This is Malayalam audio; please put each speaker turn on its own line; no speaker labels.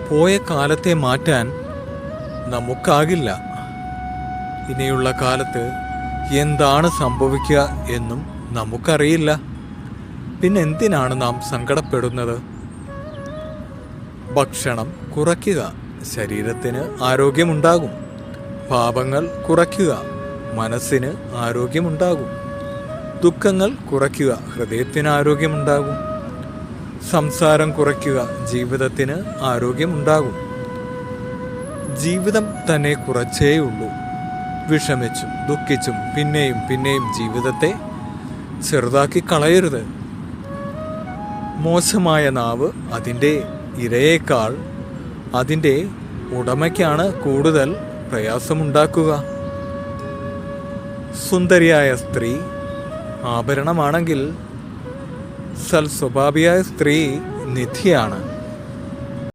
പോയ കാലത്തെ മാറ്റാൻ നമുക്കാകില്ല. ഇനിയുള്ള കാലത്ത് എന്താണ് സംഭവിക്കുക എന്നും നമുക്കറിയില്ല. പിന്നെ എന്തിനാണ് നാം സങ്കടപ്പെടുന്നത്? ഭക്ഷണം കുറയ്ക്കുക, ശരീരത്തിന് ആരോഗ്യമുണ്ടാകും. പാപങ്ങൾ കുറയ്ക്കുക, മനസ്സിന് ആരോഗ്യമുണ്ടാകും. ദുഃഖങ്ങൾ കുറയ്ക്കുക, ഹൃദയത്തിന് ആരോഗ്യമുണ്ടാകും. സംസാരം കുറയ്ക്കുക, ജീവിതത്തിന് ആരോഗ്യമുണ്ടാകും. ജീവിതം തന്നെ കുറച്ചേയുള്ളൂ. വിഷമിച്ചും ദുഃഖിച്ചും പിന്നെയും പിന്നെയും ജീവിതത്തെ ചെറുതാക്കി കളയരുത്. മോശമായ നാവ് അതിൻ്റെ ഇരയേക്കാൾ അതിൻ്റെ ഉടമയ്ക്കാണ് കൂടുതൽ പ്രയാസമുണ്ടാക്കുക. സുന്ദരിയായ സ്ത്രീ ആഭരണമാണെങ്കിൽ സൽസ്വഭാവിയായ സ്ത്രീ നിധിയാണ്.